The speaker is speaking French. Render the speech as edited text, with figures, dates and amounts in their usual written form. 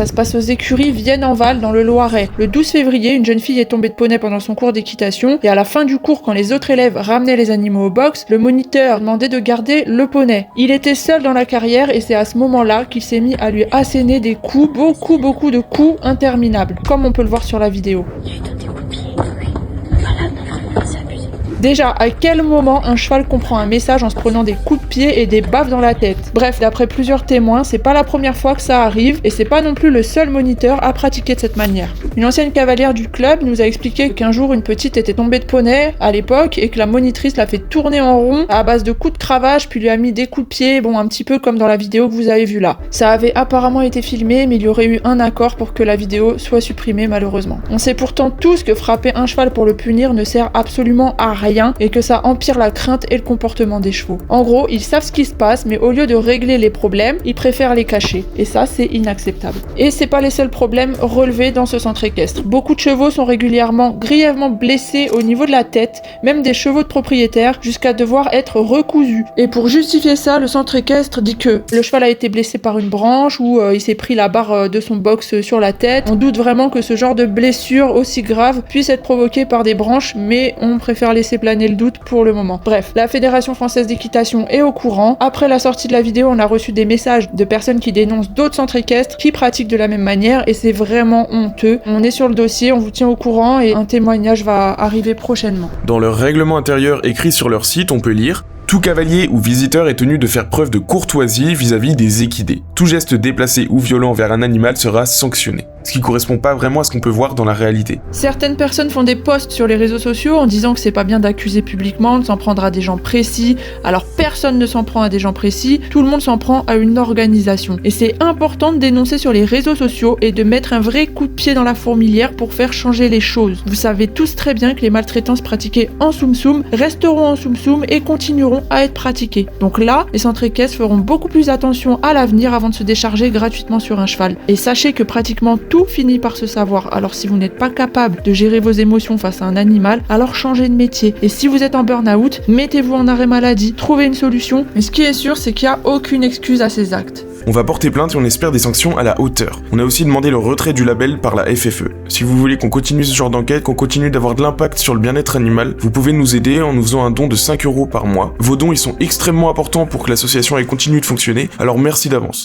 Ça se passe aux écuries Vienne-en-Val dans le Loiret. Le 12 février, une jeune fille est tombée de poney pendant son cours d'équitation et à la fin du cours, quand les autres élèves ramenaient les animaux au box, le moniteur demandait de garder le poney. Il était seul dans la carrière et c'est à ce moment-là qu'il s'est mis à lui asséner des coups, beaucoup de coups interminables, comme on peut le voir sur la vidéo. Déjà, à quel moment un cheval comprend un message en se prenant des coups de pied et des baffes dans la tête? Bref, d'après plusieurs témoins, c'est pas la première fois que ça arrive et c'est pas non plus le seul moniteur à pratiquer de cette manière. Une ancienne cavalière du club nous a expliqué qu'un jour une petite était tombée de poney à l'époque et que la monitrice l'a fait tourner en rond à base de coups de cravache puis lui a mis des coups de pied, bon un petit peu comme dans la vidéo que vous avez vue là. Ça avait apparemment été filmé mais il y aurait eu un accord pour que la vidéo soit supprimée malheureusement. On sait pourtant tous que frapper un cheval pour le punir ne sert absolument à rien et que ça empire la crainte et le comportement des chevaux. En gros, ils savent ce qui se passe, mais au lieu de régler les problèmes, ils préfèrent les cacher. Et ça, c'est inacceptable. Et c'est pas les seuls problèmes relevés dans ce centre équestre. Beaucoup de chevaux sont régulièrement grièvement blessés au niveau de la tête, même des chevaux de propriétaires, jusqu'à devoir être recousus. Et pour justifier ça, le centre équestre dit que le cheval a été blessé par une branche ou il s'est pris la barre de son box sur la tête. On doute vraiment que ce genre de blessure aussi grave puisse être provoquée par des branches, mais on préfère laisser planer le doute pour le moment. Bref, la Fédération française d'équitation est au courant. Après la sortie de la vidéo, on a reçu des messages de personnes qui dénoncent d'autres centres équestres qui pratiquent de la même manière et c'est vraiment honteux. On est sur le dossier, on vous tient au courant et un témoignage va arriver prochainement. Dans leur règlement intérieur écrit sur leur site, on peut lire: tout cavalier ou visiteur est tenu de faire preuve de courtoisie vis-à-vis des équidés. Tout geste déplacé ou violent envers un animal sera sanctionné. Ce qui correspond pas vraiment à ce qu'on peut voir dans la réalité. Certaines personnes font des posts sur les réseaux sociaux en disant que c'est pas bien d'accuser publiquement, de s'en prendre à des gens précis. Alors personne ne s'en prend à des gens précis, tout le monde s'en prend à une organisation. Et c'est important de dénoncer sur les réseaux sociaux et de mettre un vrai coup de pied dans la fourmilière pour faire changer les choses. Vous savez tous très bien que les maltraitances pratiquées en Tsum Tsum resteront en Tsum Tsum et continueront à être pratiquées. Donc là, les centres équestres feront beaucoup plus attention à l'avenir avant de se décharger gratuitement sur un cheval. Et sachez que pratiquement tout finit par se savoir. Alors si vous n'êtes pas capable de gérer vos émotions face à un animal, alors changez de métier. Et si vous êtes en burn-out, mettez-vous en arrêt maladie, trouvez une solution. Mais ce qui est sûr, c'est qu'il n'y a aucune excuse à ces actes. On va porter plainte et on espère des sanctions à la hauteur. On a aussi demandé le retrait du label par la FFE. Si vous voulez qu'on continue ce genre d'enquête, qu'on continue d'avoir de l'impact sur le bien-être animal, vous pouvez nous aider en nous faisant un don de 5 € par mois. Vos dons, ils sont extrêmement importants pour que l'association ait continué de fonctionner, alors merci d'avance.